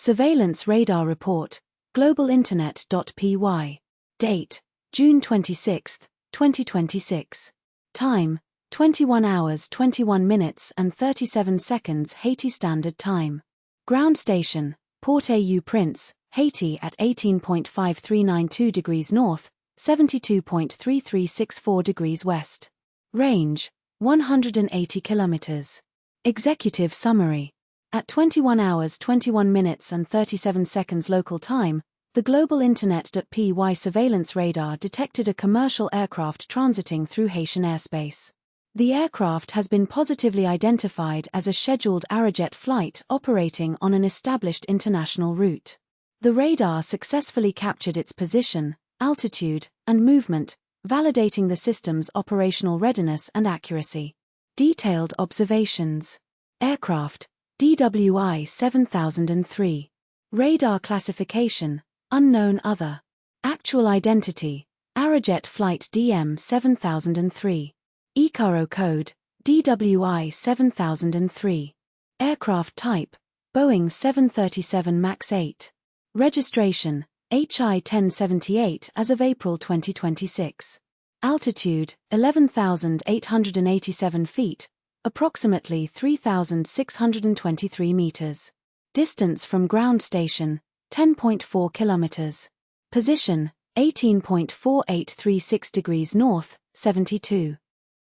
Surveillance Radar Report, GlobalInternet.py. Date, June 26, 2026. Time, 21 hours 21 minutes and 37 seconds Haiti Standard Time. Ground Station, Port-au-Prince, Haiti at 18.5392 degrees north, 72.3364 degrees west. Range, 180 kilometers. Executive Summary. At 21 hours 21 minutes and 37 seconds local time, the GlobalInternet.py surveillance radar detected a commercial aircraft transiting through Haitian airspace. The aircraft has been positively identified as a scheduled Arajet flight operating on an established international route. The radar successfully captured its position, altitude, and movement, validating the system's operational readiness and accuracy. Detailed observations. Aircraft, DWI 7003. Radar classification, unknown other. Actual identity, Arajet flight DM 7003. ICAO code, DWI 7003. Aircraft type, Boeing 737 MAX 8. Registration, HI 1078 as of April 2026. Altitude, 11,887 feet, approximately 3,623 meters. Distance from ground station, 10.4 kilometers. Position, 18.4836 degrees north,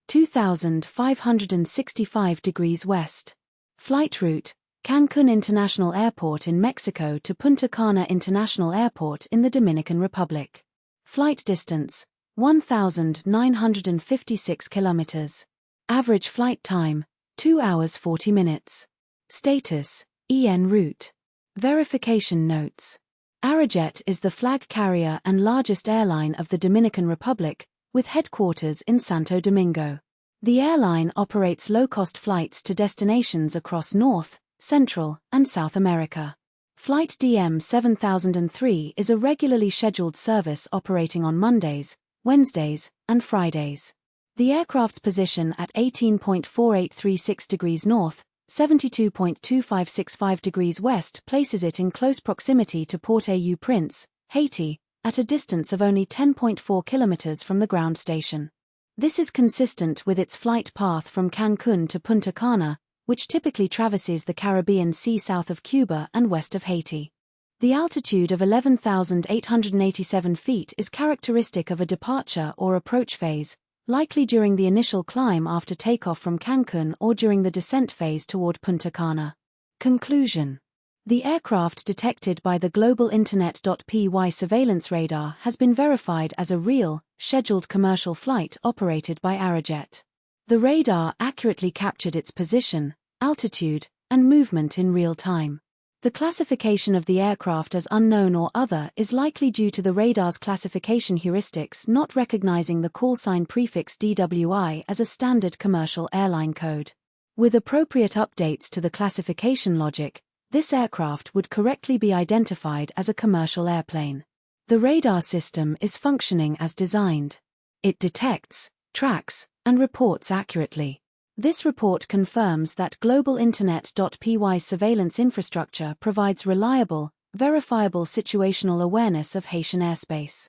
2,565 degrees west. Flight route, Cancún International Airport in Mexico to Punta Cana International Airport in the Dominican Republic. Flight distance, 1,956 kilometers. Average flight time, 2 hours 40 minutes. Status, en route. Verification notes. Arajet is the flag carrier and largest airline of the Dominican Republic, with headquarters in Santo Domingo. The airline operates low-cost flights to destinations across North, Central, and South America. Flight DM 7003 is a regularly scheduled service operating on Mondays, Wednesdays, and Fridays. The aircraft's position at 18.4836 degrees north, 72.2565 degrees west places it in close proximity to Port-au-Prince, Haiti, at a distance of only 10.4 kilometers from the ground station. This is consistent with its flight path from Cancún to Punta Cana, which typically traverses the Caribbean Sea south of Cuba and west of Haiti. The altitude of 11,887 feet is characteristic of a departure or approach phase, likely during the initial climb after takeoff from Cancún or during the descent phase toward Punta Cana. Conclusion. The aircraft detected by the GlobalInternet.py surveillance radar has been verified as a real, scheduled commercial flight operated by Arajet. The radar accurately captured its position, altitude, and movement in real time. The classification of the aircraft as unknown or other is likely due to the radar's classification heuristics not recognizing the callsign prefix DWI as a standard commercial airline code. With appropriate updates to the classification logic, this aircraft would correctly be identified as a commercial airplane. The radar system is functioning as designed. It detects, tracks, and reports accurately. This report confirms that GlobalInternet.py's surveillance infrastructure provides reliable, verifiable situational awareness of Haitian airspace.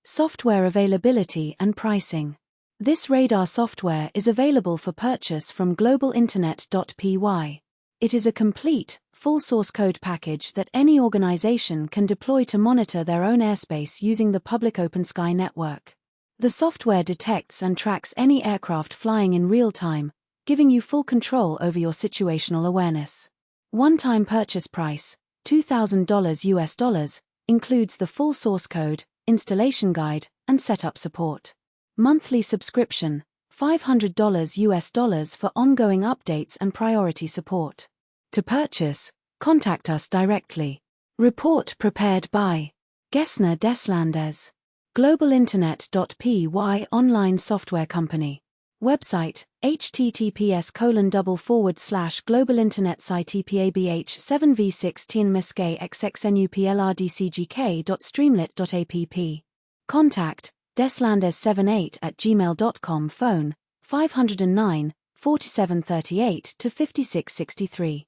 Software availability and pricing. This radar software is available for purchase from GlobalInternet.py. It is a complete, full source code package that any organization can deploy to monitor their own airspace using the public OpenSky network. The software detects and tracks any aircraft flying in real time, giving you full control over your situational awareness. One-time purchase price, $2,000 US, includes the full source code, installation guide, and setup support. Monthly subscription, $500 US for ongoing updates and priority support. To purchase, contact us directly. Report prepared by Gessner Deslandes. GlobalInternet.py online software company. Website, https://globalinternetsitepabh7v16 miskay xxnupldcgk.streamlit.app. Contact, deslandes78@gmail.com. Phone, 509 4738 to 5663.